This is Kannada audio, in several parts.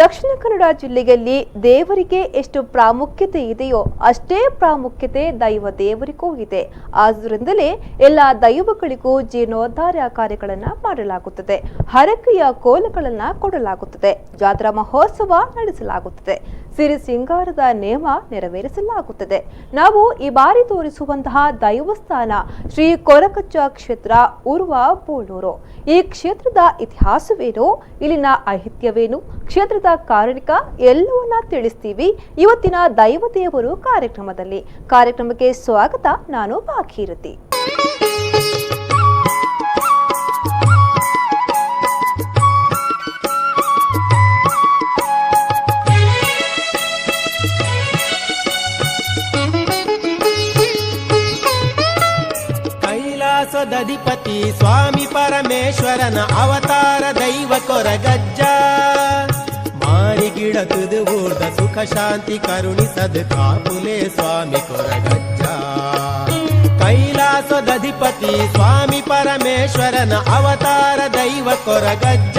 ದಕ್ಷಿಣ ಕನ್ನಡ ಜಿಲ್ಲೆಯಲ್ಲಿ ದೇವರಿಗೆ ಎಷ್ಟು ಪ್ರಾಮುಖ್ಯತೆ ಇದೆಯೋ ಅಷ್ಟೇ ಪ್ರಾಮುಖ್ಯತೆ ದೈವ ದೇವರಿಗೂ ಇದೆ. ಆದ್ದರಿಂದಲೇ ಎಲ್ಲ ದೈವಗಳಿಗೂ ಜೀರ್ಣೋದ್ಧಾರ ಕಾರ್ಯಗಳನ್ನು ಮಾಡಲಾಗುತ್ತದೆ, ಹರಕೆಯ ಕೋಲಗಳನ್ನು ಕೊಡಲಾಗುತ್ತದೆ, ಜಾತ್ರಾ ಮಹೋತ್ಸವ ನಡೆಸಲಾಗುತ್ತದೆ, ಸಿರಿ ಸಿಂಗಾರದ ನೇಮ ನೆರವೇರಿಸಲಾಗುತ್ತದೆ. ನಾವು ಈ ಬಾರಿ ತೋರಿಸುವಂತಹ ದೈವಸ್ಥಾನ ಶ್ರೀ ಕೊರಕಚ್ಚ ಕ್ಷೇತ್ರ ಉರ್ವ ಬೋಳೂರು. ಈ ಕ್ಷೇತ್ರದ ಇತಿಹಾಸವೇನು, ಇಲ್ಲಿನ ಐತಿಹ್ಯವೇನು, ಕ್ಷೇತ್ರದ ಕಾರಣಿಕ ಎಲ್ಲವನ್ನ ತಿಳಿಸ್ತೀವಿ ಇವತ್ತಿನ ದೈವದೇವರು ಕಾರ್ಯಕ್ರಮಕ್ಕೆ ಸ್ವಾಗತ. ನಾನು ಭಾಗೀರಥಿ. ಕೈಲಾಸದಧಿಪತಿ ಸ್ವಾಮಿ ಪರಮೇಶ್ವರನ ಅವತಾರ ದೈವ ಕೊರಗಜ್ಜ, ಮಾರಿಗಿಡತುದು ಊರ್ದ ಸುಖ ಶಾಂತಿ ಕರುಣಿಸದು ಕಾಪುಲೆ ಸ್ವಾಮಿ ಕೊರಗಜ್ಜ. ಕೈಲಾಸದಧಿಪತಿ ಸ್ವಾಮಿ ಪರಮೇಶ್ವರನ ಅವತಾರ ದೈವ ಕೊರಗಜ್ಜ,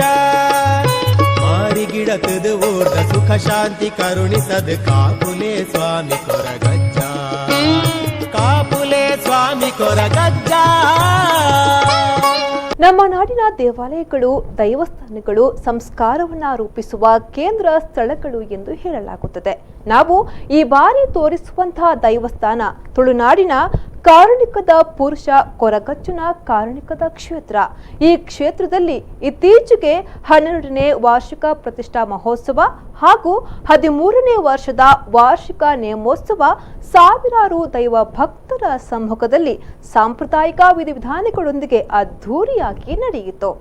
ಮಾರಿಗಿಡತುದು ಊರ್ದ ಸುಖ ಶಾಂತಿ ಕರುಣಿಸದು ಕಾಪುಲೆ ಸ್ವಾಮಿ ಕೊರಗಜ್ಜ, ಕಾಪುಲೆ ಸ್ವಾಮಿ ಕೊರಗಜ್ಜ. ನಮ್ಮ ನಾಡಿನ ದೇವಾಲಯಗಳು, ದೈವಸ್ಥಾನಗಳು ಸಂಸ್ಕಾರವನ್ನ ರೂಪಿಸುವ ಕೇಂದ್ರ ಸ್ಥಳಗಳು ಎಂದು ಹೇಳಲಾಗುತ್ತದೆ. ನಾವು ಈ ಬಾರಿ ತೋರಿಸುವಂತಹ ದೈವಸ್ಥಾನ ತುಳುನಾಡಿನ ಕಾರಣಿಕದ ಪುರುಷ ಕೊರಗಚ್ಚನ ಕಾರಣಿಕದ ಕ್ಷೇತ್ರ. ಈ ಕ್ಷೇತ್ರದಲ್ಲಿ ಇತ್ತೀಚೆಗೆ 12ನೇ ವಾರ್ಷಿಕ ಪ್ರತಿಷ್ಠಾ ಮಹೋತ್ಸವ ಹಾಗೂ 13ನೇ ವರ್ಷದ ವಾರ್ಷಿಕ ನೇಮೋತ್ಸವ ಸಾವಿರಾರು ದೈವ ಭಕ್ತರ ಸಮ್ಮುಖದಲ್ಲಿ ಸಾಂಪ್ರದಾಯಿಕ ವಿಧಿವಿಧಾನಗಳೊಂದಿಗೆ ಅದ್ಧೂರಿಯಾಗಿ ನಡೆಯಿತು.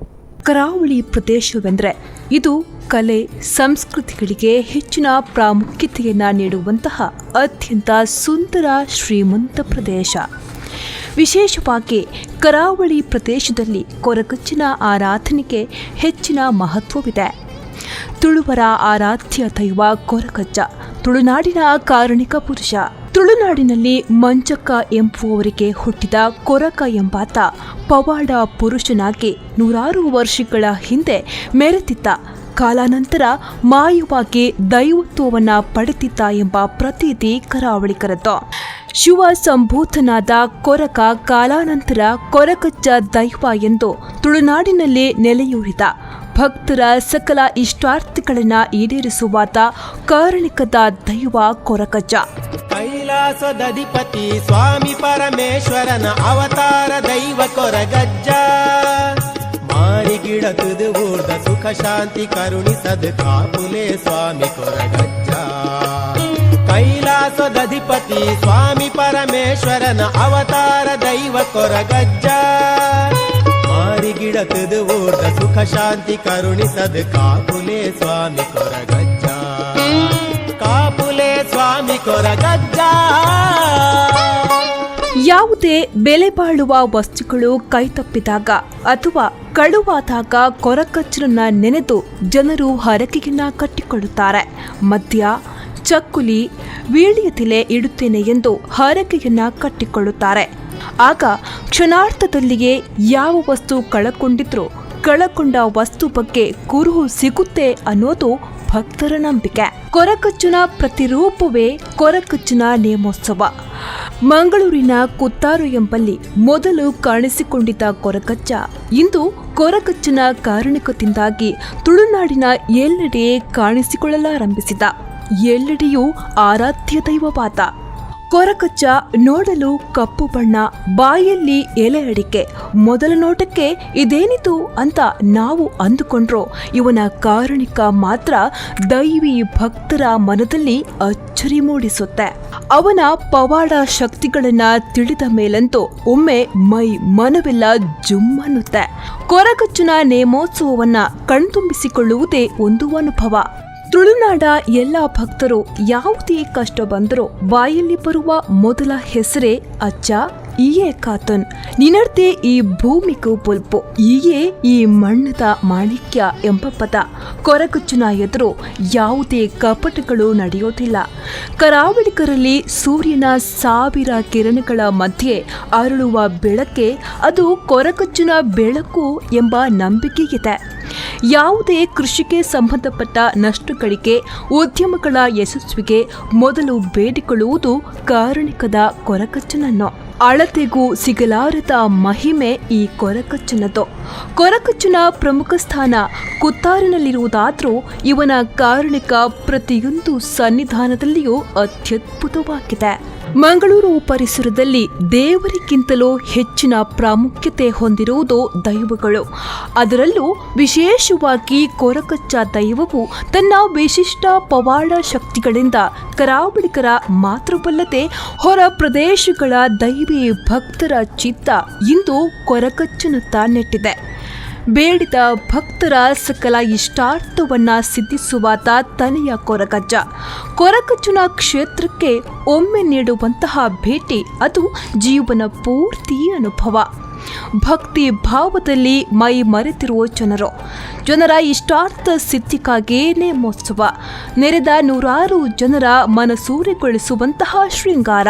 ಕರಾವಳಿ ಪ್ರದೇಶವೆಂದರೆ ಇದು ಕಲೆ ಸಂಸ್ಕೃತಿಗಳಿಗೆ ಹೆಚ್ಚಿನ ಪ್ರಾಮುಖ್ಯತೆಯನ್ನು ನೀಡುವಂತಹ ಅತ್ಯಂತ ಸುಂದರ ಶ್ರೀಮಂತ ಪ್ರದೇಶ. ವಿಶೇಷವಾಗಿ ಕರಾವಳಿ ಪ್ರದೇಶದಲ್ಲಿ ಕೊರಗಜ್ಜನ ಆರಾಧನೆಗೆ ಹೆಚ್ಚಿನ ಮಹತ್ವವಿದೆ. ತುಳುವರ ಆರಾಧ್ಯ ದೈವ ಕೊರಗಜ್ಜ ತುಳುನಾಡಿನ ಕಾರಣಿಕ ಪುರುಷ. ತುಳುನಾಡಿನಲ್ಲಿ ಮಂಜಕ್ಕ ಎಂಬುವವರಿಗೆ ಹುಟ್ಟಿದ ಕೊರಕ ಎಂಬಾತ ಪವಾಡ ಪುರುಷನಾಗಿ 100 ವರ್ಷಗಳ ಹಿಂದೆ ಮೆರೆತಿದ್ದ. ಕಾಲಾನಂತರ ಮಾಯವಾಗಿ ದೈವತ್ವವನ್ನು ಪಡೆದಿದ್ದ ಎಂಬ ಪ್ರತೀತಿ ಕರಾವಳಿಗರದ್ದು. ಶಿವ ಸಂಭೂತನಾದ ಕೊರಕ ಕಾಲಾನಂತರ ಕೊರಗಜ್ಜ ದೈವ ಎಂದು ತುಳುನಾಡಿನಲ್ಲಿ ನೆಲೆಯೂರಿದ. ಭಕ್ತರ ಸಕಲ ಇಷ್ಟಾರ್ಥಗಳನ್ನು ಈಡೇರಿಸುವಾತ ಕಾರಣಿಕದ ದೈವ ಕೊರಗಜ್ಜ. ಕೈಲಾಸದಧಿಪತಿ ಸ್ವಾಮಿ ಪರಮೇಶ್ವರನ ಅವತಾರ ದೈವ ಕೊರಗಜ್ಜ, ಮಾರಿಗಿಡತುದು ಊರ್ದ ಸುಖ ಶಾಂತಿ ಕರುಣಿಸದು ಕಾಪುಲೆ ಸ್ವಾಮಿ ಕೊರಗಜ್ಜ. ಕೈಲಾಸದಧಿಪತಿ ಸ್ವಾಮಿ ಪರಮೇಶ್ವರನ ಅವತಾರ ದೈವ ಕೊರಗಜ್ಜ, ಮಾರಿಗಿಡತುದು ಊರ್ದ ಸುಖ ಶಾಂತಿ ಕರುಣಿಸದು ಕಾಪುಲೆ ಸ್ವಾಮಿ ಕೊರಗಜ್ಜ, ಕಾಪುಲೆ ಸ್ವಾಮಿ ಕೊರಗಜ್ಜ. ಯಾವುದೇ ಬೆಲೆ ಬಾಳುವ ವಸ್ತುಗಳು ಕೈತಪ್ಪಿದಾಗ ಅಥವಾ ಕಳುವಾದಾಗ ಕೊರಗಜ್ಜನನ್ನ ನೆನೆದು ಜನರು ಹರಕೆಯನ್ನ ಕಟ್ಟಿಕೊಳ್ಳುತ್ತಾರೆ. ಮದ್ಯ, ಚಕ್ಕುಲಿ, ವೀಳ್ಯದೆಲೆ ಇಡುತ್ತೇನೆ ಎಂದು ಹರಕೆಯನ್ನ ಕಟ್ಟಿಕೊಳ್ಳುತ್ತಾರೆ. ಆಗ ಕ್ಷಣಾರ್ಥದಲ್ಲಿಯೇ ಯಾವ ವಸ್ತು ಕಳಕೊಂಡಿದ್ರೂ ಕಳಕೊಂಡ ವಸ್ತು ಬಗ್ಗೆ ಕುರುಹು ಸಿಗುತ್ತೆ ಅನ್ನೋದು ಭಕ್ತರ ನಂಬಿಕೆ. ಕೊರಗಜ್ಜನ ಪ್ರತಿರೂಪವೇ ಕೊರಗಜ್ಜನ ನೇಮೋತ್ಸವ. ಮಂಗಳೂರಿನ ಕುತ್ತಾರು ಎಂಬಲ್ಲಿ ಮೊದಲು ಕಾಣಿಸಿಕೊಂಡಿದ್ದ ಕೊರಗಜ್ಜ ಇಂದು ಕೊರಗಜ್ಜನ ಕಾರಣಿಕದಿಂದಾಗಿ ತುಳುನಾಡಿನ ಎಲ್ಲೆಡೆ ಕಾಣಿಸಿಕೊಳ್ಳಲಾರಂಭಿಸಿದ. ಎಲ್ಲೆಡೆಯೂ ಆರಾಧ್ಯ ದೈವವಾದ ಕೊರಗಜ್ಜ ನೋಡಲು ಕಪ್ಪು ಬಣ್ಣ, ಬಾಯಲ್ಲಿ ಎಲೆ ಅಡಿಕೆ. ಮೊದಲ ನೋಟಕ್ಕೆ ಇದೇನಿದು ಅಂತ ನಾವು ಅಂದುಕೊಂಡ್ರೋ ಇವನ ಕಾರಣಿಕ ಮಾತ್ರ ದೈವಿ ಭಕ್ತರ ಮನದಲ್ಲಿ ಅಚ್ಚರಿ ಮೂಡಿಸುತ್ತೆ. ಅವನ ಪವಾಡ ಶಕ್ತಿಗಳನ್ನ ತಿಳಿದ ಮೇಲಂತೂ ಒಮ್ಮೆ ಮೈ ಮನವೆಲ್ಲ ಜುಮ್ಮನ್ನುತ್ತೆ. ಕೊರಗಜ್ಜನ ನೇಮೋತ್ಸವವನ್ನ ಕಣ್ತುಂಬಿಸಿಕೊಳ್ಳುವುದೇ ಒಂದು ಅನುಭವ. ತುಳುನಾಡ ಎಲ್ಲ ಭಕ್ತರು ಯಾವುದೇ ಕಷ್ಟ ಬಂದರೂ ಬಾಯಲ್ಲಿ ಬರುವ ಮೊದಲ ಹೆಸರೇ ಅಜ್ಜ ಈಯೇ ಕಾತನ್ ನಿನರ್ತೆ ಈ ಭೂಮಿಗೂ ಪುಲ್ಪು ಈಯೇ ಈ ಮಣ್ಣದ ಮಾಣಿಕ್ಯ ಎಂಬ ಪದ. ಕೊರಗಜ್ಜನ ಎದುರು ಯಾವುದೇ ಕಪಟಗಳು ನಡೆಯೋದಿಲ್ಲ. ಕರಾವಳಿಗರಲ್ಲಿ ಸೂರ್ಯನ 1000 ಕಿರಣಗಳ ಮಧ್ಯೆ ಅರಳುವ ಬೆಳಕೆ ಅದು ಕೊರಗಜ್ಜನ ಬೆಳಕು ಎಂಬ ನಂಬಿಕೆ ಇದೆ. ಯಾವುದೇ ಕೃಷಿಗೆ ಸಂಬಂಧಪಟ್ಟ ನಷ್ಟಗಳಿಗೆ, ಉದ್ಯಮಗಳ ಯಶಸ್ವಿಗೆ ಮೊದಲು ಬೇಡಿಕೊಳ್ಳುವುದು ಕಾರಣಿಕದ ಕೊರಕಚ್ಚನನ್ನು. ಅಳತೆಗೂ ಸಿಗಲಾರದ ಮಹಿಮೆ ಈ ಕೊರಕಚ್ಚನದು. ಕೊರಕಚ್ಚನ ಪ್ರಮುಖ ಸ್ಥಾನ ಕುತ್ತಾರಿನಲ್ಲಿರುವುದಾದರೂ ಇವನ ಕಾರಣಿಕ ಪ್ರತಿಯೊಂದು ಸನ್ನಿಧಾನದಲ್ಲಿಯೂ ಅತ್ಯದ್ಭುತವಾಗಿದೆ. ಮಂಗಳೂರು ಪರಿಸರದಲ್ಲಿ ದೇವರಿಗಿಂತಲೂ ಹೆಚ್ಚಿನ ಪ್ರಾಮುಖ್ಯತೆ ಹೊಂದಿರುವುದು ದೈವಗಳು. ಅದರಲ್ಲೂ ವಿಶೇಷವಾಗಿ ಕೊರಕಚ್ಚ ದೈವವು ತನ್ನ ವಿಶಿಷ್ಟ ಪವಾಡ ಶಕ್ತಿಗಳಿಂದ ಕರಾವಳಿಗರ ಮಾತ್ರವಲ್ಲದೆ ಹೊರ ಪ್ರದೇಶಗಳ ದೈವಿ ಭಕ್ತರ ಚಿತ್ತ ಇಂದು ಕೊರಕಚ್ಚನತ್ತ ನೆಟ್ಟಿದೆ. ಬೇಡಿದ ಭಕ್ತರ ಸಕಲ ಇಷ್ಟಾರ್ಥವನ್ನ ಸಿದ್ಧಿಸುವಾತ ತನೆಯ ಕೊರಗಜ್ಜ. ಕೊರಗಜ್ಜನ ಕ್ಷೇತ್ರಕ್ಕೆ ಒಮ್ಮೆ ನೀಡುವಂತಹ ಭೇಟಿ ಅದು ಜೀವನ ಪೂರ್ತಿ ಅನುಭವ. ಭಕ್ತಿ ಭಾವದಲ್ಲಿ ಮೈ ಮರೆತಿರುವ ಜನರ ಇಷ್ಟಾರ್ಥ ಸಿದ್ಧಿಗಾಗಿ ನೇಮೋತ್ಸವ, ನೆರೆದ ನೂರಾರು ಜನರ ಮನಸೂರೆಗೊಳಿಸುವಂತಹ ಶೃಂಗಾರ.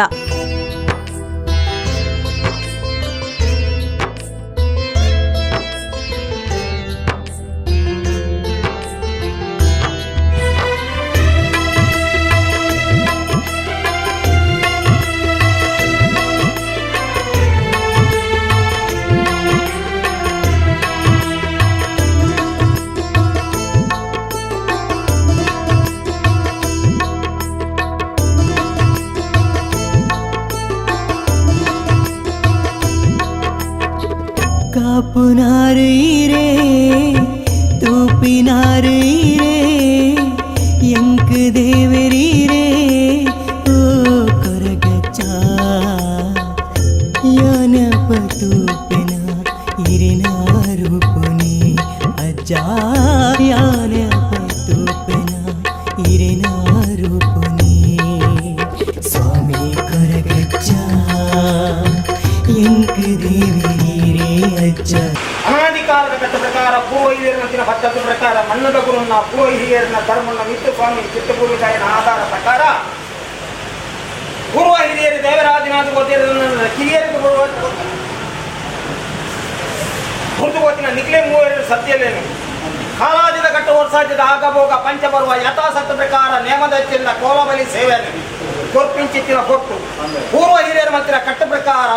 ಕಾಪುನಾರೀರೇ ತೂಪಿನಾರೀರೇ ಎಂಕ ದೇವರೀರೇ ಓ ಕೊರಗಚ್ಚ ಯಾನಪ ತೂಪಿನ ಇರಿನ ರೂಪುನಿ ಅಜ್ಜ ಯಾನಪ ತೂಪಿನ ಇರಿನ ರೂಪುನಿ ಸ್ವಾಮಿ ಕೊರಗಚ್ಚ ಎಂಕ ದೇವರೀರೇ ಅನಾದಿ ಕಾಲದ ಕಟ್ಟ ಪ್ರಕಾರ ಪೂರ್ವ ಹಿರಿಯರಿನ ಪದ್ಧತಿ ಪ್ರಕಾರ ಮಣ್ಣದ ಗುರುನ ಪೂರ್ವ ಹಿರಿಯರಿನ ಧರ್ಮನ ಮಿತ್ತು ಸ್ವಾಮಿ ಚಿತ್ತಪೂರ್ವಿಕಾಯನ ಆಧಾರ ಪ್ರಕಾರ ಪೂರ್ವ ಹಿರಿಯರು ದೇವರಾಜನಾಥ ಕಿರಿಯರಿಗೆ ಗುರುತು ಗೊತ್ತಿನ ನಿಖಲೆ ಮೂವರು ಸತ್ಯಲೇನು ಕಾಲಾಜಿದ ಕಟ್ಟ ವರ್ಷಾಜ್ಯದ ಆಗಭೋಗ ಪಂಚಪರ್ವ ಯಥಾಸತ್ತ ಪ್ರಕಾರ ನೇಮದ ಹೆಚ್ಚಿನ ಕೋಲಬಲಿ ಸೇವೆಯನ್ನು ಕೊರ್ಪಿಂಚಿತ್ತಿನ ಕೊಟ್ಟು ಪೂರ್ವ ಹಿರಿಯರ ಮಂತ್ರ ಕಟ್ಟ ಪ್ರಕಾರ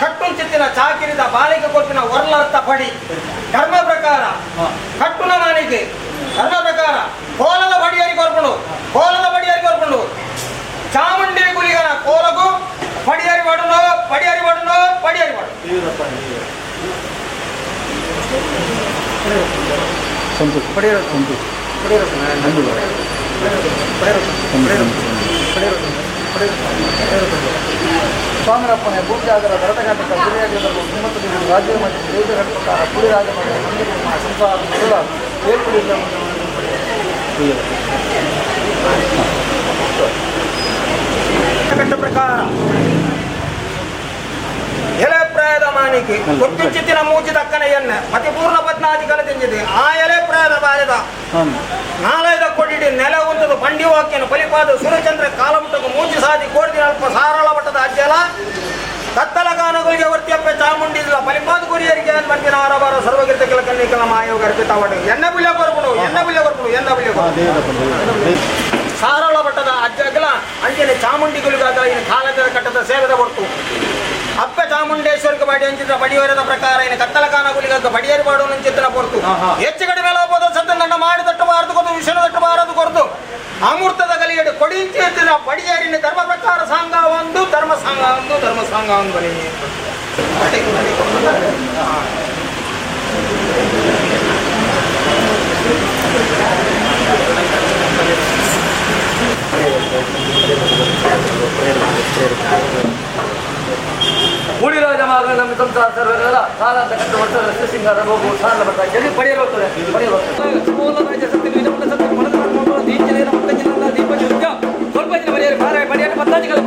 ಕಟ್ಟುಂಚಿತ್ತಿನ ಚಾಕಿರಿದ ಬಾಲಿಕೆ ಕೊಟ್ಟಿನ ವರ್ಲರ್ಥ ಪಡಿ ಧರ್ಮ ಪ್ರಕಾರ ಕಟ್ಟುನ ಮಾನಿಗೆ ಧರ್ಮ ಪ್ರಕಾರ ಕೋಲದ ಬಡಿಯರಿಗೆ ಹೊರ್ಕೊಂಡು ಚಾಮುಂಡಿ ಗುಲಿಗನ ಕೋಲಗು ಪಡಿಯರಿ ಬಡನು ಸ್ವಾಮಿರಪ್ಪನೇ ಭೂಜಾಗರ ಭರತಘಾಟಕ ಗುರಿಯಾಗಿದ್ದ ಶ್ರೀಮಂತ ರಾಜ್ಯ ಮತ್ತು ದೇವರ ಪ್ರಕಾರ ಪುರಿ ರಾಜ ಸಂಸಾರ ಮೊದಲ ಏರ್ಪಡಿಸಿದ ಪ್ರಕಾರ ಎಲೆ ಪ್ರಾಯದ ಮಾನಿಕೆ ಕೊಟ್ಟಿಚ್ಚಿತ್ತಿನ ಮೂಚಿದ ಅಕ್ಕನೆಯನ್ನ ಪತಿಪೂರ್ಣ ಪದ್ನಾದಿ ಕಲತಿಂಜಿದೆ ಆ ಎಲೆ ಪ್ರಾಯದ ಬಾಯದ ನಾಲೈದ ಕೊಡಿಡಿ ನೆಲ ಉಂಟದು ಬಂಡಿ ವಾಕ್ಯನ ಫಲಿಪಾದ ಸೂರ್ಯಚಂದ್ರ ಕಾಲಮುಟ್ಟకు ಮೂಚಿ ಸಾದಿ ಕೋರ್ದಿನ ಅಲ್ಪ ಸಾರಳ ಮಟ್ಟದ ಅಜ್ಜಲ ಕತ್ತಲ ಗಾನಗಳಿಗೆ ವರ್ತಿಯಪ್ಪ ಚಾಮುಂಡಿದ ಫಲಿಪಾದ ಗುರಿಯರಿಗೆ ಬರ್ತಿನ ಆರಬಾರ ಸರ್ವಗಿರ್ತ ಕೆಲ ಮಾಯೋಗ ಅರ್ಪಿತಾವಡ ಎನ್ನ ಬಿಲ್ಲೆ ಕೊರ್ಬಿಡು ಸಾರಳ ಮಟ್ಟದ ಅಜ್ಜಗಲ ಅಂಜನೆ ಚಾಮುಂಡಿಗಳಿಗಾಗಲ ಇನ್ನು ಕಾಲದ ಕಟ್ಟದ ಸೇವೆದ ಹೊರತು ಅಪ್ಪ ಚಾಮುಂಡೇಶ್ವರಿಗೆ ಬಡಿ ಅಂಚಿದ್ರ ಬಡಿಯವರದ ಪ್ರಕಾರ ಇನ್ನು ಕತ್ತಲ ಕಾನಗುಲಿಗ ಬಡಿಯರಿ ಬಾಡು ಅಂಚಿತ್ರ ಹೊರತು ಹೆಚ್ಚು ಕಡಿಮೆ ಹೋದ ಸದ್ದಂಡ ಮಾಡಿ ತಟ್ಟಬಾರದು ಕೊದ್ದು ವಿಷಯ ತಟ್ಟಬಾರದು ಕೊರತು ಅಮೃತದ ಗಲಿಯಡು ಕೊಡಿಂಚಿ ಎತ್ತಿನ ಬಡಿಯರಿನ ಧರ್ಮ ಪ್ರಕಾರ ಸಾಂಗ ಒಂದು ಧರ್ಮ ಸಾಂಗ ಒಂದು ಬರೀ ಮೂಡಿರಾಜ ಮಗ ನಮ್ಮ ಸಂಸಾರ ಸರ್ವರೆಲ್ಲ ಸಾಲಾಂತ ಕಂಡು ವರ್ಷದ ರಸ್ತೆ ಸಿಂಗಾರ ಹೋಗುವ ಸಾಲ ಬರ್ತಾರೆ ಜನ ಪಡೆಯಲಾಗ್ತದೆ ದೀಪ ಸ್ವಲ್ಪ ಜನ ಬರೆಯಲು ಪತ್ತಾಜಿಗಳ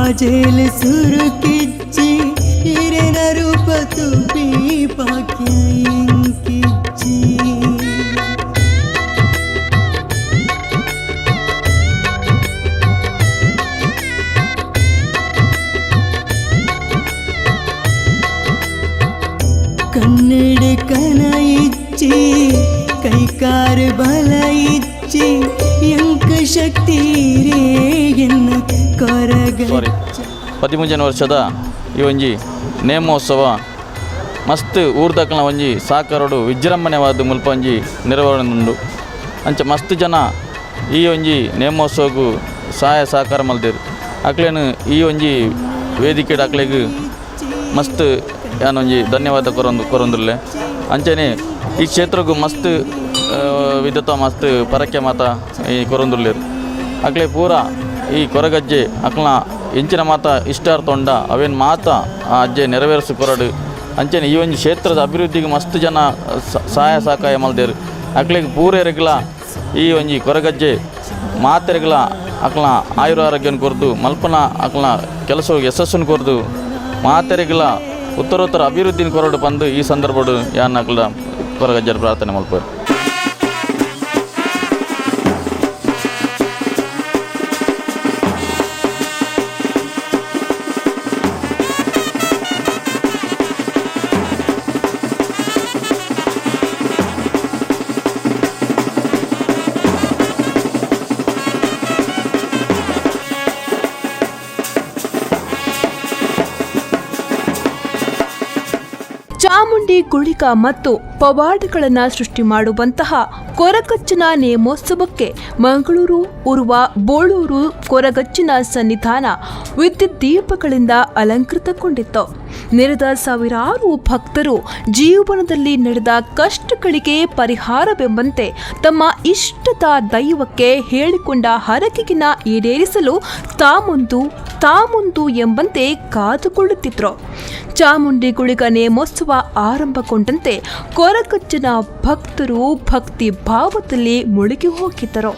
ಬಾಜೇಲ್ ಸುರುಕಿಚ್ಚಿ ಹಿರಿನ ರೂಪ ತುಪಿ ಪಾಕ್ಯ ಇಂಕಿಚ್ಚಿ ಕನ್ನಡ ಕನ ಇಚ್ಚಿ ಕೈಕಾರ ಬಲ ಇಚ್ಚಿ ಎಂಕ ಶಕ್ತಿ ರೇ ಎನ್ನ ಕೊರಗ 13ನೇ ವರ್ಷದ ಈ ಒಂಜಿ ನೇಮೋತ್ಸವ ಮಸ್ತ್ ಊರ್ದಕ್ಕನ ಒಂಜಿ ಸಾಕಾರೋಡು ವಿಜೃಂಭಣೆವಾದ ಮುಲ್ಪ ಒಂಜಿ ನೆರವೇರುಂಡು ಅಂಚ ಮಸ್ತ್ ಜನ ಈ ಒಂಜಿ ನೇಮೋತ್ಸವಗೂ ಸಹಾಯ ಸಹಕಾರ ಮಲ್ದೇರು ಅಕ್ಲೇನು ಈ ಒಂಜಿ ವೇದಿಕೆ ಅಕ್ಲೆಗ್ ಮಸ್ತ್ ಯಾನೊಂಜಿ ಧನ್ಯವಾದ ಕೊರೊಂದುಲ್ಲೆ ಅಂಚನೆ ಈ ಕ್ಷೇತ್ರಗೂ ಮಸ್ತ್ ವಿಧತ ಮಸ್ತ್ ಪರಕ್ಕೆ ಮಾತ ಈ ಕೊರೊಂದುಲ್ಲೇರು ಅಕ್ಲೆ ಪೂರ ಈ ಕೊರಗಜ್ಜೆ ಅಕ್ಲ ಎಂಚಿನ ಮಾತ ಇಷ್ಟಾರ್ಥೊಂಡ ಅವೇನು ಮಾತ ಆ ಅಜ್ಜೆ ನೆರವೇರಿಸಿ ಕೊರಡು ಅಂಚನೆ ಈ ಒಂದು ಕ್ಷೇತ್ರದ ಅಭಿವೃದ್ಧಿಗೆ ಮಸ್ತ್ ಜನ ಸಹಾಯ ಸಹಕಾಯ ಮಲ್ದೇರು ಅಕ್ಲೆಗೆ ಪೂರೆರೆಗ್ಲ ಈ ಒಂಜಿ ಕೊರಗಜ್ಜೆ ಮಾತೆರೆಗ್ಲ ಅಕ್ಲ ಆಯುರಾರೋಗ್ಯನ ಕೊರ್ದು ಮಲ್ಪನ ಅಕ್ಲ ಕೆಲಸ ಯಶಸ್ಸನ್ನು ಕೊರ್ದು ಮಾತೆರೆಗ್ಲ ಉತ್ತರೋತ್ತರ ಅಭಿವೃದ್ಧಿನ ಕೊರಡು ಬಂದು ಈ ಸಂದರ್ಭಡು ಯಾನ್ ಅಕ್ಲ ಕೊರಗಜ್ಜರ ಪ್ರಾರ್ಥನೆ ಮಲ್ಪರು. ಚಾಮುಂಡಿ ಗುಳಿಕ ಮತ್ತು ಪವಾಡಗಳನ್ನು ಸೃಷ್ಟಿ ಮಾಡುವಂತಹ ಕೊರಗಜ್ಜನ ನೇಮೋತ್ಸವಕ್ಕೆ ಮಂಗಳೂರು ಉರುವ ಬೋಳೂರು ಕೊರಗಜ್ಜನ ಸನ್ನಿಧಾನ ವಿದ್ಯುತ್ ದೀಪಗಳಿಂದ ಅಲಂಕೃತಗೊಂಡಿತ್ತು. ನೆರೆದ ಸಾವಿರಾರು ಭಕ್ತರು ಜೀವನದಲ್ಲಿ ನಡೆದ ಕಷ್ಟಗಳಿಗೆ ಪರಿಹಾರವೆಂಬಂತೆ ತಮ್ಮ ಇಷ್ಟದ ದೈವಕ್ಕೆ ಹೇಳಿಕೊಂಡ ಹರಕೆಗಿನ ಈಡೇರಿಸಲು ತಾಮುಂದು ಎಂಬಂತೆ ಕಾದುಕೊಳ್ಳುತ್ತಿದ್ರು. ಚಾಮುಂಡಿ ಗುಳಿಗ ನೇಮೋತ್ಸವ ಆರಂಭಗೊಂಡಂತೆ ಕೊರಗಜ್ಜನ ಭಕ್ತರು ಭಕ್ತಿ ಭಾವದಲ್ಲಿ ಮುಳುಗಿ ಹೋಗಿದ್ದರು.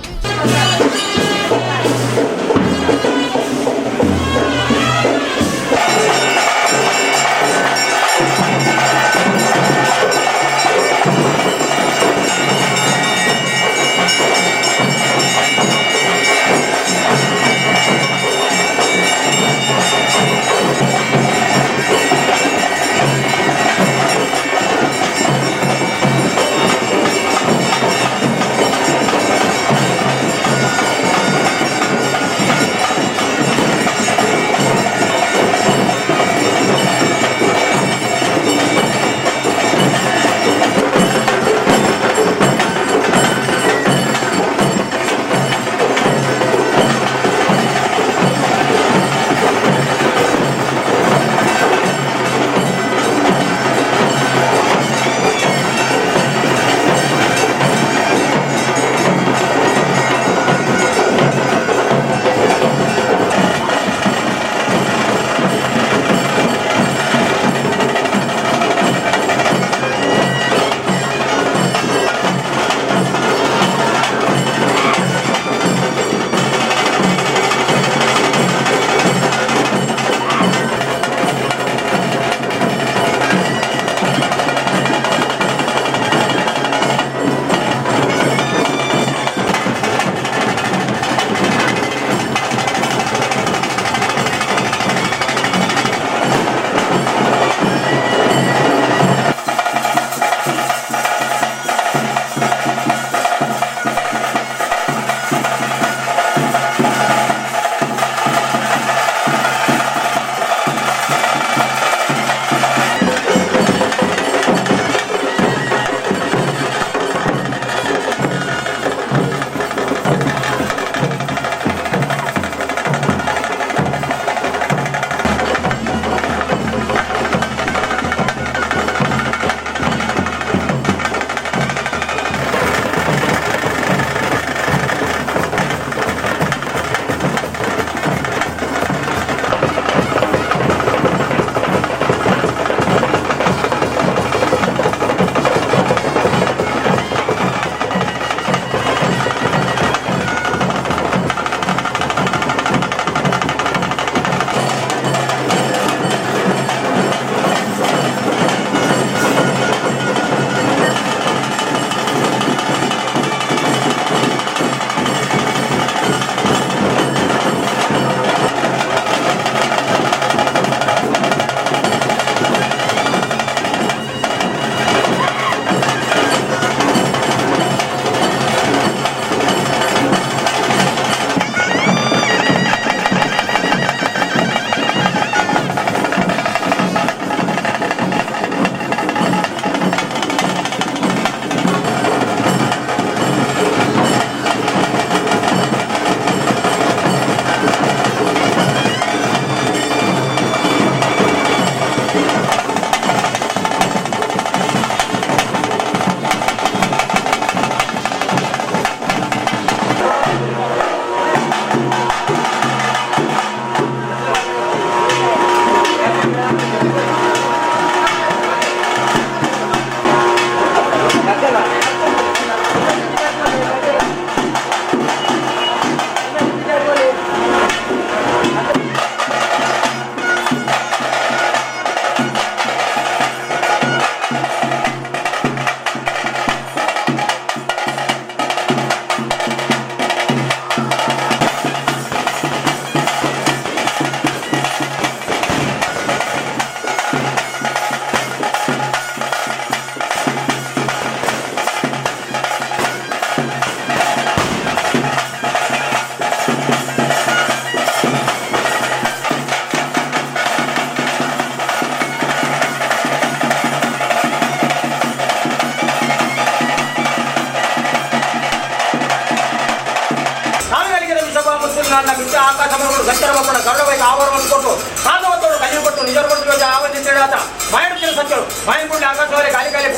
ಆಕಾಶ ಮರಗಳು ಗಂಟರ ಮಕ್ಕಳು ಗರುಡವಾಗಿ ಆವರಣವನ್ನು ಕೊಟ್ಟು ಕಾಂದವತ್ತೋಡು ಕಲಿಯು ಕೊಟ್ಟು ನಿಜ ಕೊಟ್ಟು ಆವರಣ ತಿರುಗಾಟ ಮಾಯಡುತ್ತಿನ ಸತ್ಯಗಳು ಮಾಯಗುಂಡಿ ಆಕಾಶವರೆ ಗಾಳಿ ಗಾಳಿ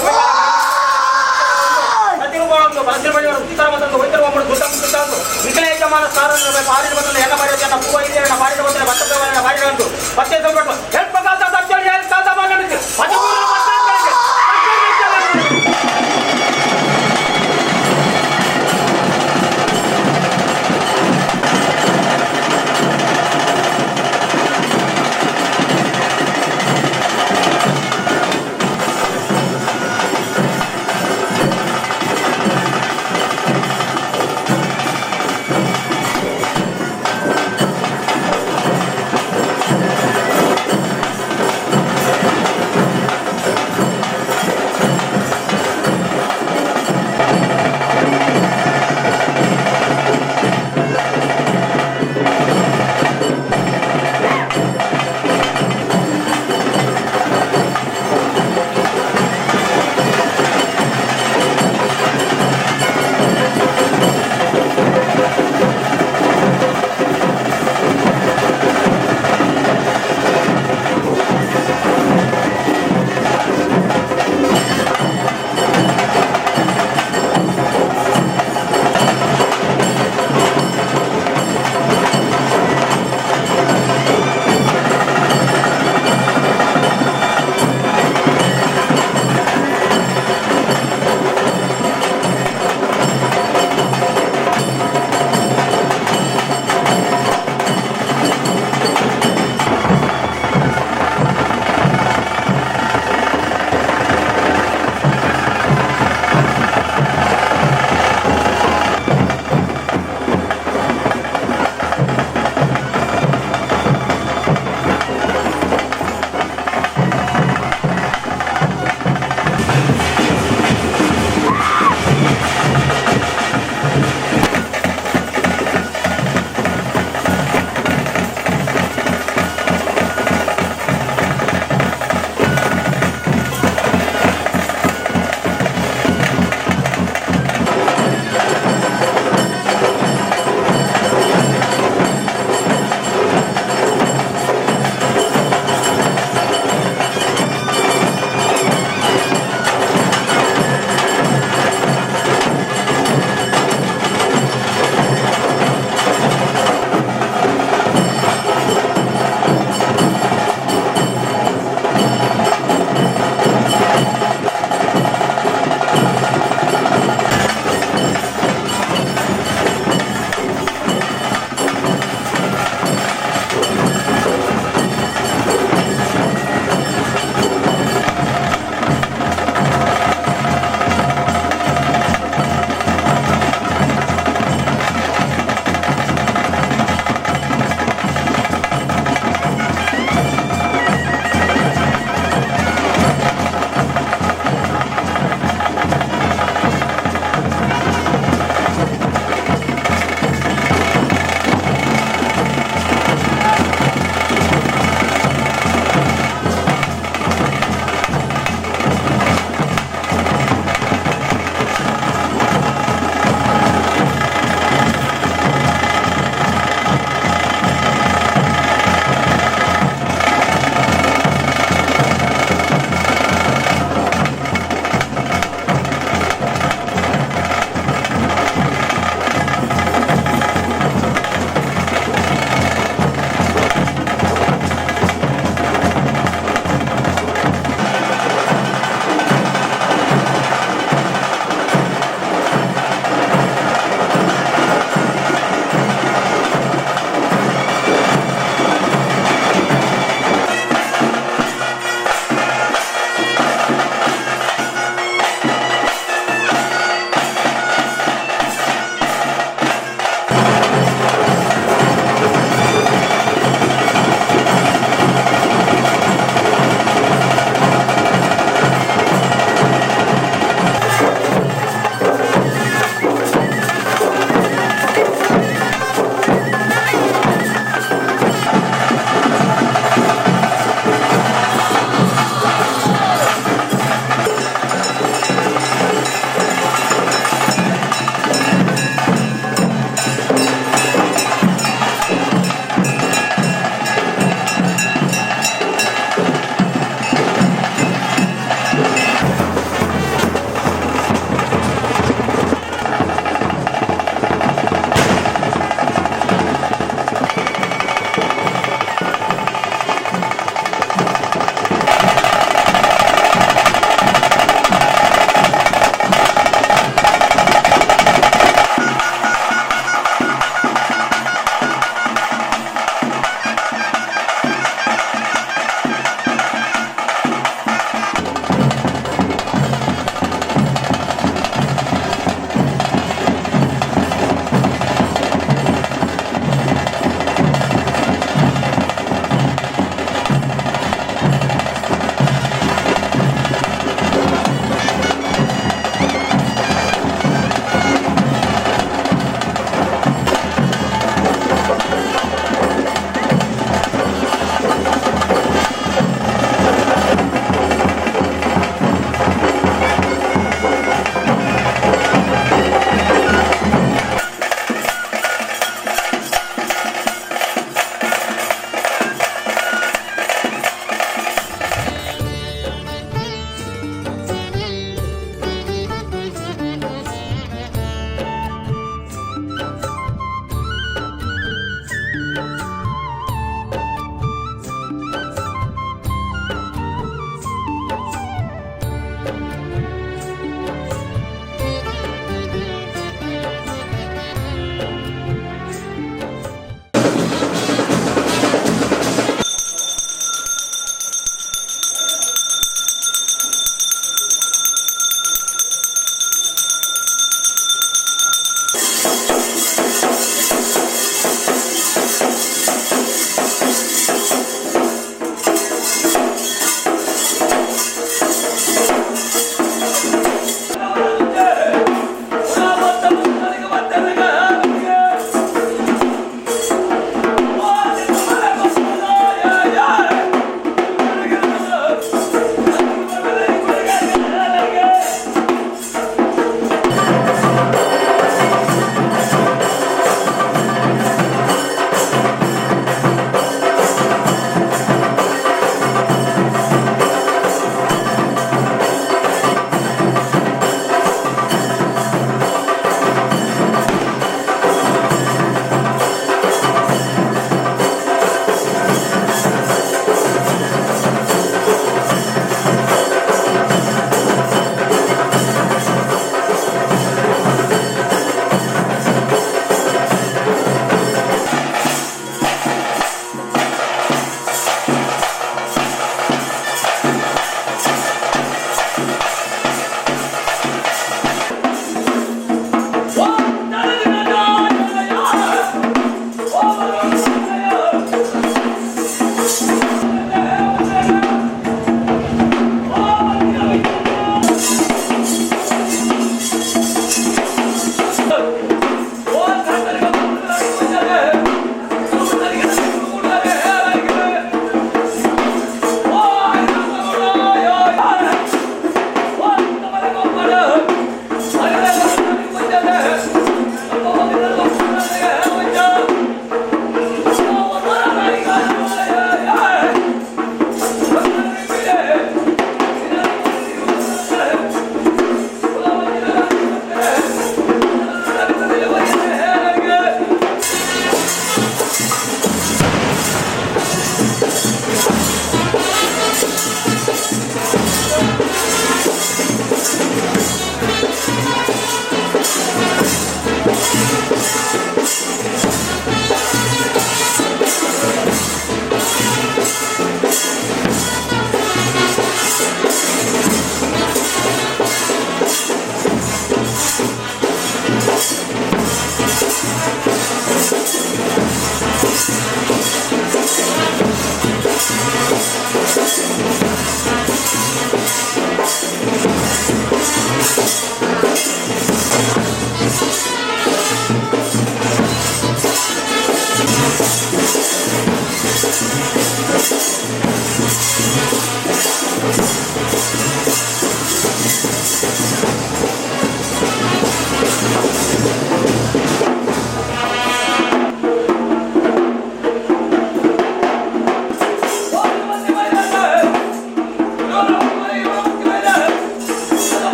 ಪ್ರತಿರೂಪವನ್ನು ಬಲಸಿರಬಳ್ಳಿಯವರು ಸೀತಾರಾಮಂದು ವೈದ್ಯರು ದುಡ್ಡ ವಿಕಲ ಯಜಮಾನ ಸ್ಥಾನ ಪಾರಿದ ಬಂದ ಎಲ್ಲ ಮಾಡಿದ ಪೂವ ಹಿರಿಯರನ್ನ ಮಾಡಿದ ಬಂದರೆ ಭತ್ತವನ್ನು ಮಾಡಿದಂತು ಪತ್ತೆ ಸಂಪಟ್ಟು ಹೆಲ್ಪ್ ಕಾಲ್ದ ಸತ್ಯ ಹೆಲ್ಪ್ ಕಾಲ್ದ ಮಾಡಿ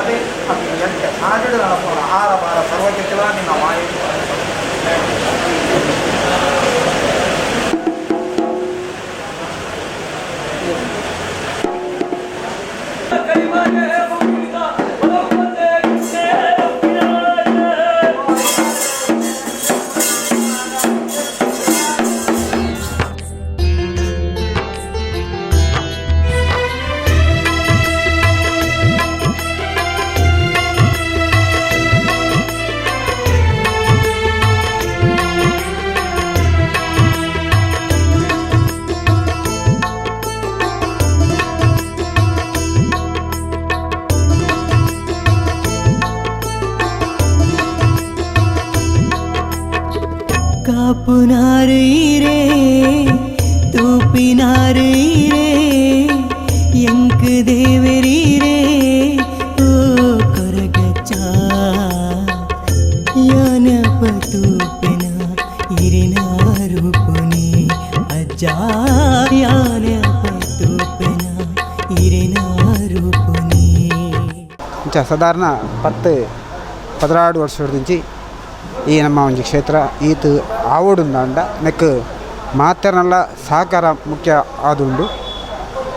ಅದೇ ಅದು ಎಂಟೆ ಸಾಜಡು ನಡಪೋಣ ಆರ ಬಾರ ಸರ್ವಜ್ಞ ನಿನ್ನ ಮಾಯ ಕಾಪುನಾರೀರೇ ತೂಪಿನಾರೀರೇ ಎಂಕ ದೇವರೀರೇ ಓ ಕೊರಗಚ್ಚ ಯಾನಪ ತೂಪಿನ ಇರಿನ ರೂಪುನಿ ಅಜ್ಜ ಯಾನಪ ತೂಪಿನ ಇರಿನ ರೂಪುನಿ ಸಾಧಾರಣ 10-16 ವರ್ಷದ నుంచి ಈ ನಮ್ಮ ಒಂದು ಕ್ಷೇತ್ರ ಈತ ಆವಡುಂದಾಂಡ ನೆಕ್ ಮಾತರನೆಲ್ಲ ಸಹಕಾರ ಮುಖ್ಯ ಆದುಂಡು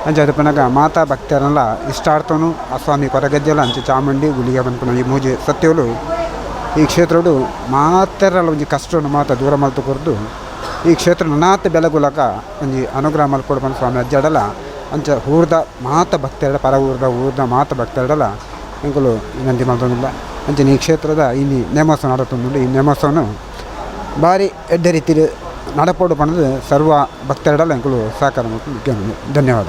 ಅಂಚೆ ಅದಪ್ಪನಾಗ ಮಾತಾ ಭಕ್ತರನ್ನೆಲ್ಲ ಇಷ್ಟಾರ್ಥನು ಆ ಸ್ವಾಮಿ ಕೊರಗಜ್ಜಲ ಅಂಚೆ ಚಾಮುಂಡಿ ಗುಳಿಗೆ ಬಂದ್ಪನ ಈ ಮೂಜೆ ಸತ್ಯಗಳು ಈ ಕ್ಷೇತ್ರಡು ಮಾತರಲ್ಲ ಒಂಜಿ ಕಷ್ಟವನ್ನು ಮಾತ ದೂರ ಮಲ್ತು ಕೊರ್ದು ಈ ಕ್ಷೇತ್ರ ನನಾತ ಬೆಳಗುಲಕ ಒಂಜಿ ಅನುಗ್ರಹ ಮಲ್ಕೊಡ್ಬಂದು ಸ್ವಾಮಿ ಅಜ್ಜಡಲ ಅಂಚೆ ಊರ್ದ ಮಾತ ಭಕ್ತರಡ ಪರ ಊರ್ದ ಮಾತ ಭಕ್ತರಡಲ ಎಂಕುಲು ವಿನಂತಿ ಮಾಡ್ತೊಂದಿಲ್ಲ ಅಂಚೆ ಈ ಕ್ಷೇತ್ರದ ಇಲ್ಲಿ ನೇಮೋತ್ಸವ ನಡತೊಂದುಂಡು ಈ ನೇಮೋತ್ಸವನು ಭಾರಿ ಎಡ್ಡೆ ರೀತಿಯಲ್ಲಿ ನಡಪೋಡು ಪಣದು ಸರ್ವ ಭಕ್ತರಡಲ ಎಂಕುಲು ಸಹಕಾರ ಮಾಡ್ಕೊಂಡು ಧನ್ಯವಾದ.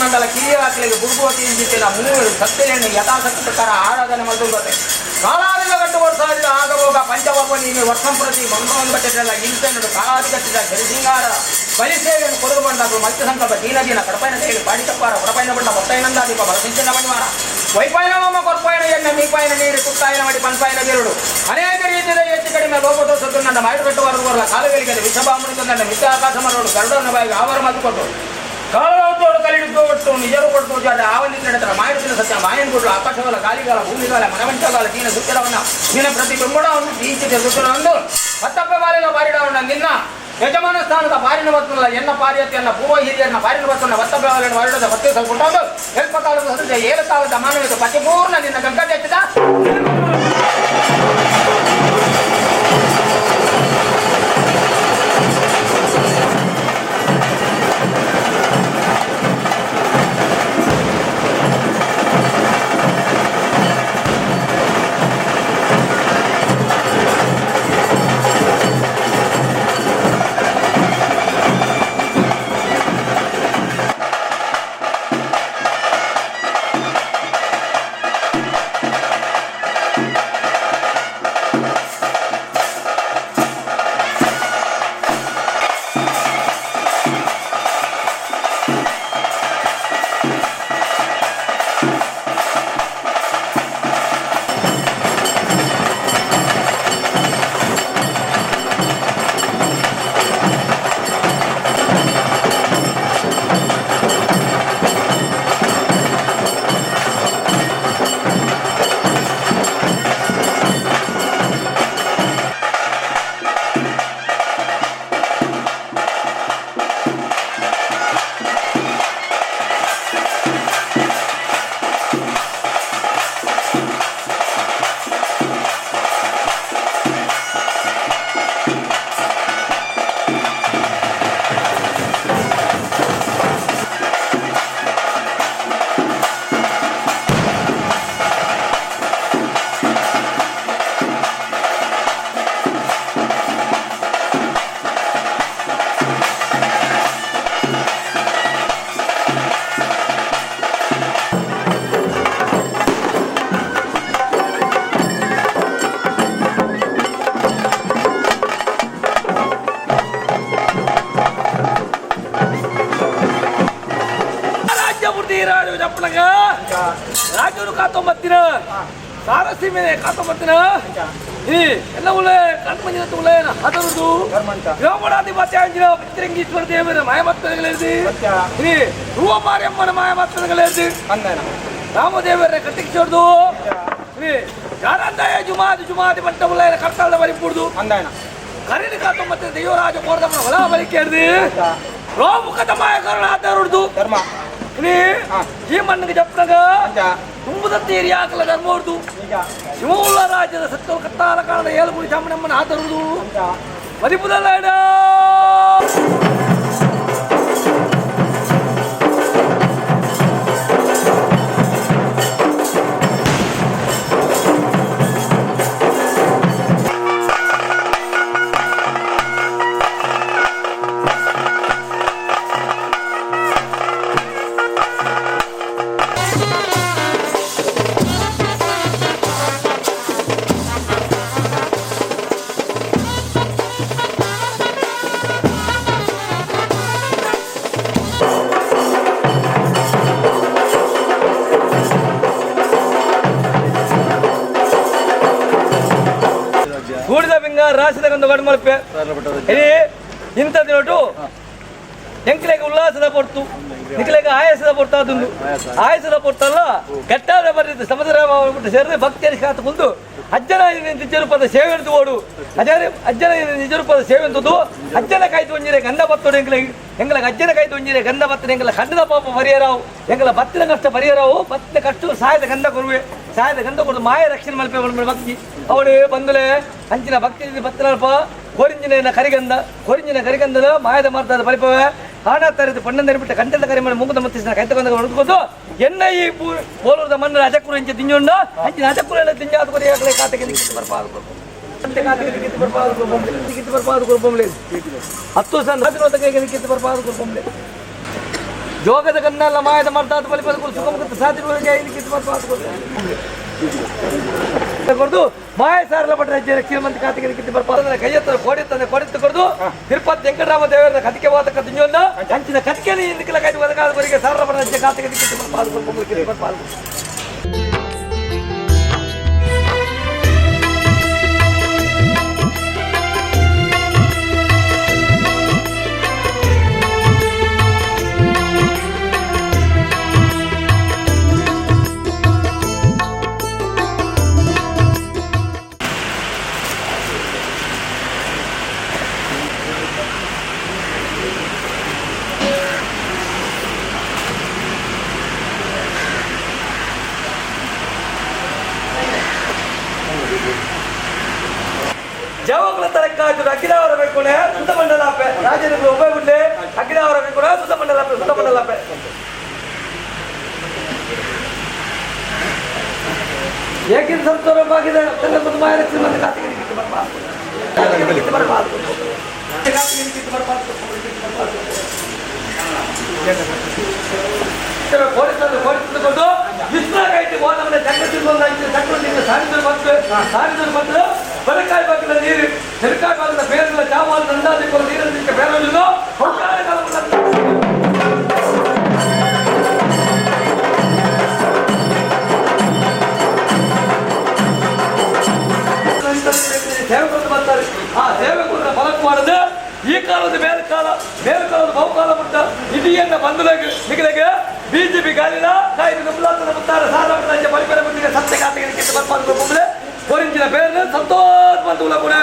ಮಂಡಲ ಕಿರಿಯಾಕಲಿಗೆ ಬುರ್ಗುವತಿ ಇಂಚಿನ ಮೂವರು ಸತ್ಯೆಯನ್ನು ಯಥಾಶಕ್ತಿ ಪ್ರಕಾರ ಆರಾಧನೆ ಮಾಡುತ್ತದೆ ಕಾಲಾದಿಗ ಗಟ್ಟು ವರ್ಷ ಆಗಬೋಗ ಪಂಚವರ್ವ ನೀನು ವರ್ಷಂ ಪ್ರತಿ ಮಂಗಟ್ಟೆಲ್ಲ ಇಂತೆನ್ನಡು ಕಾಲಾದಿಗಟ್ಟಿದ ಜರಿಸಿಂಗಾರ ಬಲಿಸೇವೆಯನ್ನು ಕೊಡದು ಬಂದಾಗ ಮತ್ಸ್ಯ ಸಂಕಲ್ಪ ದೀನ ಕಡಪೈನ ಸೇರಿ ಪಾಡಿತಪ್ಪಾರ ಹೊರಪೈನ ಬಂಡ ಮೊತ್ತೈನಂದಾದೀಪ ಬಲಸಿಂಚನ ಮಣಿವಾರ ವೈಪಾಯನ ಕೊರ್ಪಾಯನ ಎಣ್ಣೆ ಮೀಪಾಯನ ನೀರು ತುತ್ತಾಯನ ಮಾಡಿ ಪಂಪಾಯನ ಬೇರುಡು ಅನೇಕ ರೀತಿಯ ಹೆಚ್ಚು ಕಡಿಮೆ ಲೋಪದೋಷದ್ದು ನನ್ನ ಮಾಯಕಟ್ಟುವರೆಗೂ ಬರಲ ಕಾಲುಗಳಿಗೆ ವಿಷಭಾಮೃತ ನನ್ನ ಮಿಥ್ಯಾಕಾಶ ಮಾಡೋಡು ಕರಡನ್ನು ಬಾಯಿಗೆ ಆವರ ಮಾತು ಕೊಟ್ಟು ಕಾಲೋತ್ತೋಡು ಕಲಿಡಿದ್ದು ನಿಜರು ಕೊಟ್ಟು ಜಾಡ ಆವಲ್ಲಿ ನಡೆದ ಮಾಯಡಿಸಿನ ಸತ್ಯ ಮಾಯನ್ ಕೊಟ್ಟು ಆಕಾಶಗಾಲ ಗಾಳಿಗಾಲ ಭೂಮಿಗಾಲ ಮನವಂಚಗಾಲ ದೀನ ಸುತ್ತರವನ್ನ ನಿನ್ನ ಪ್ರತಿ ಬೆಂಬಡವನ್ನು ತೀಂಚಿದ ಸುತ್ತರವನ್ನು ಹತ್ತಪ್ಪ ಬಾಲಿನ ಬಾರಿಡವನ್ನ ನಿನ್ನ ಯಜಮಾನ ಸ್ಥಾನದ ಬಾರಿನ ಬತ್ತಲ್ಲ ಎನ್ನ ಪಾರಿಯತೆಯನ್ನ ಪೂರ್ವ ಹಿರಿಯನ್ನ ಬಾರಿನ ಬತ್ತನ್ನ ಹತ್ತಪ್ಪ ಬಾಲಿನ ಬಾರಿಡದ ಹೊತ್ತೆ ಸ್ವಲ್ಪ ಎಲ್ಪ ಕಾಲದ ಸದ್ಯ ಏಳು ಕಾಲದ ಮಾನವೀಯತೆ ಪತಿಪೂರ್ಣ ನಿನ್ನ ಗಂಗಟ ಎತ್ತಿದ చెప్పనగా రాజును కాతొంబత్తిన ಸಾರಸಿ ಮೇಲೆ ಕಾತೊಂಬತ್ತಿನ ಈ ಎಲ್ಲ ಉಳ್ಳೆ ಕಣ್ಮಂಜಿನ ಉಳ್ಳೆ ಹದರುದು ಯೋಗಡಾಧಿಪತ್ಯ ಅಂಜಿನ ಪಂಚರಂಗೀಶ್ವರ ದೇವರ ಮಾಯಮತ್ತಗಳಿರ್ದು ಈ ಹೂವ ಮಾರಿಯಮ್ಮನ ಮಾಯಮತ್ತಗಳಿರ್ದು ರಾಮದೇವರ ಕಟ್ಟಿಸಿಡ್ದು ಈ ಯಾರಂದಾಯ ಜುಮಾದಿ ಬಂಟ ಉಳ್ಳ ಕರ್ತಾಳ ಬರಿಪುಡ್ದು ಕರೀಲಿ ಕಾತೊಂಬತ್ತಿನ ದೇವರಾಜ ಕೋರದಮ್ಮನ ಹೊಲ ಬಲಿಕೇರ್ದು ರೋಮುಖದ ಮಾಯಕರಣ ಆತರುಡ್ದು ಧರ್ಮ ಈ ಮಣ್ಣಿಗೆ ಜಪ್ಪನಾಗ ತುಂಬದ ತೀರಿ ಹಾಕಲ ಧರ್ಮ ಹೊರದು ಶಿವಮೊಗ್ಗ ರಾಜ್ಯದ ಸತ್ಯ ಕತ್ತಾಲ ಕಾಲದ ಏಳುಗುಡಿ ಚಾಮಣ್ಣಮ್ಮನ ಆತರುವುದು ಮದಿಪುದಲ್ಲ ಗೂಡಿದ ಬಿಂಗ ರಾಶಿದ ಒಂದು ಗಂಡು ಮಲ್ಪೆ ಇಂಥದ್ದು ನೋಟು ಎಂಕ್ಲೆಗೆ ಉಲ್ಲಾಸದ ಪೊರ್ತು ನಿಕ್ಲೆಗೆ ಆಯಾಸದ ಪೊರ್ತು ಅದೊಂದು ಆಯಾಸದ ಪೊರ್ತಲ್ಲ ಕೆಟ್ಟಾದ ಬರೆದು ಸಮುದ್ರ ಸೇರಿದ್ರೆ ಭಕ್ತಿಯಲ್ಲಿ ಕಾತುಕೊಂಡು ಅಜ್ಜನ ನಿಜ ರೂಪದ ಸೇವೆ ಅಂತ ಓಡು ಅಜ್ಜನ ನಿಜ ರೂಪದ ಸೇವೆ ಅಂತದ್ದು ಅಜ್ಜನ ಕಾಯ್ತು ಒಂಜಿರೆ ಗಂಧ ಬತ್ತೋಡು ಎಂಗ್ಲ ಅಜ್ಜನ ಕಾಯ್ತು ಒಂಜಿರೆ ಗಂಧ ಬತ್ತನೆ ಎಂಗ್ಲ ಕಣ್ಣದ ಪಾಪ ಪರಿಹಾರವು ಎಂಗ್ಲ ಬತ್ತಿನ ಕಷ್ಟ ಪರಿಹಾರವು ಬತ್ತಿನ ಕಷ್ಟ ಸಾಯದ ಗಂಧ ಕೊರುವೆ ಸಾಯದ ಗಂಧ ಕೊಡು ಮಾಯ ರಕ್ಷಣೆ ಮಲ್ಪೆ ಭಕ್ತಿ ಅವಳು ಬಂದಲೆ ಅಂಚಿನ ಭಕ್ತಿ ಬತ್ತನಲ್ಪ ಕೊರಿಂಜಿನ ಕರಿಗಂಧದ ಮಾಯದ ಮಾರ್ತಾದ ಪರಿಪವೆ ಹಾಣ ತರದು ಪಣ್ಣಂದರಿ ಬಿಟ್ಟ ಕಂಟದ ಕರಿ ಮಾಡಿ ಮುಗುದ ಮತ್ತಿನ ಕೈ ತಗೊಂಡು ಹೊಡೆದುಕೊಂಡು ಎನ್ನ ಈ ಬೋಲೂರದ ಮಣ್ಣು ಅಜಕ್ಕೂರು ಇಂಚೆ ತಿಂಜೊಂಡು ಅಂಚಿನ ಅಜಕ್ಕೂರು ಎಲ್ಲ ತಿಂಜಾದ ಕೊರಿ ಆಗಲೇ ಖಾತೆಗೆ ಕಿತ್ತು ಬರ್ಪಾದು ಕಿತ್ತು ಬರ್ಪಾದು ಕೊರ್ಪೊಂಬ್ಲೆ 10 ಸಣ್ಣ ಕಿತ್ತು ಬರ್ಪಾದು ಕೊರ್ಪೊಂಬ್ಲೆ ಜೋಗದ ಕನ್ನೆಲ್ಲ ಮಾಯದ ಮಾಡ್ತಾದ ಬಲಿಪದ ಕುರು ಸುಖಮುಖ ಸಾಧ್ಯ ಕಿತ್ತು ಬರ್ಪಾದು ಕೊರ್ಪೊಂಬ್ಲೆ ಕೊಡ್ದು ಮಾಯ ಸಾರಲ ಪಟ್ಟ ರಾಜ್ಯ ಶ್ರೀಮಂತ ಖಾತೆಗೆ ಕಿತ್ತು ಬರ್ಪಾದ ಕೈ ಎತ್ತರ ಕೊಡಿತ್ತು ಕೊಡ್ದು ತಿರುಪತಿ ವೆಂಕಟರಾಮ ದೇವರ ಕತಿಕೆ ವಾದಕ ತಿಂಜೊಂದು ಅಂಚಿನ ಕತಿಕೆ ಇಂದಕ್ಕೆಲ್ಲ ಕೈ ಒದಗಾದವರಿಗೆ ಸಾರಲ ಪಟ್ಟ ರಾಜ್ಯ ಖಾತೆಗೆ ಕಿತ್ತು ಬರ್ಪಾದು ಕೊರ್ಪೊಂಬ್ಲೆ ಕಿತ್ತು ಬರ್ಪಾದು ಜವಾಗ್ಲ ತರಕಾಜು ಅಗ್ಗಿದವರ ಬೇಕು ಸುತ್ತ ಮಂಡಲಾಪೆ ರಾಜನಿಗೆ ಒಬ್ಬ ಬಿಡ್ಲೆ ಅಗ್ಗಿದವರ ಬೇಕು ಸುತ್ತ ಮಂಡಲಾಪೆ ಏಕಿನ ಸಂತೋಷವಾಗಿದೆ ತನ್ನ ಮಾಯ ಶ್ರೀಮಂತ ಖಾತೆಗೆ ಕೋಡಿಸಿಕೊಂಡು ವಿಶ್ವಕಾಯ್ತು ಹೋದವನ್ನ ಚಕ್ರದಿಂದ ಸಾರಿದ್ರು ಬಂದು ಬರಕಾಯಿ ಬಾಗಿಲ ನೀರು ನೆರಕಾಯಿ ಬಾಗಿಲ ಬೇರೆಲ್ಲ ಚಾವಾಲು ನಂದಾದಿಕ್ಕೂ ನೀರನ್ನು ಬೇರೆಲ್ಲ ಸೇವಕರು ಬರ್ತಾರೆ ಆ ಸೇವಕರನ್ನ ಫಲಕ್ ಮಾಡದೆ ಈ ಕಾಲದ ಮೇಲ್ಕಾಲದ ಬಹುಕಾಲ ಮುಟ್ಟ ಇಡಿಯನ್ನ ಬಂಧುಗಳಿಗೆ ನಿಗಲೆಗೆ ಬಿಜೆಪಿ ಗಾಲಿನ ಕಾಯ್ದು ಮುಲ್ಲಾತನ ಮುತ್ತಾರೆ ಸಾಲ ರಾಜ್ಯ ಪರಿಪರ ಬಂದಿಗೆ ಸತ್ಯ ಖಾತೆಗೆ ಕಿತ್ತು ಬರ್ಪಾದು ಕೊರಿಂಚಿನ ಬೇರೆ ಸಂತೋಷ್ ಬಂಧುಗಳ ಕೂಡ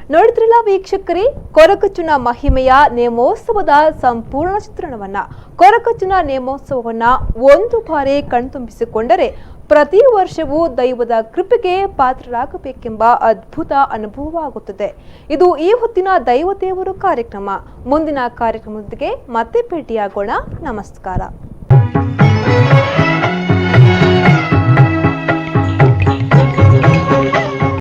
ನೋಡಿದ್ರಲ್ಲ ವೀಕ್ಷಕರೇ, ಕೊರಗಜ್ಜನ ಮಹಿಮೆಯ ನೇಮೋತ್ಸವದ ಸಂಪೂರ್ಣ ಚಿತ್ರಣವನ್ನ. ಕೊರಗಜ್ಜನ ನೇಮೋತ್ಸವವನ್ನ ಒಂದು ಬಾರಿ ಕಣ್ತುಂಬಿಸಿಕೊಂಡರೆ ಪ್ರತಿ ವರ್ಷವೂ ದೈವದ ಕೃಪೆಗೆ ಪಾತ್ರರಾಗಬೇಕೆಂಬ ಅದ್ಭುತ ಅನುಭವವಾಗುತ್ತದೆ. ಇದು ಈ ಹೊತ್ತಿನ ದೈವ ದೇವರು ಕಾರ್ಯಕ್ರಮ. ಮುಂದಿನ ಕಾರ್ಯಕ್ರಮದೊಂದಿಗೆ ಮತ್ತೆ ಭೇಟಿಯಾಗೋಣ. ನಮಸ್ಕಾರ.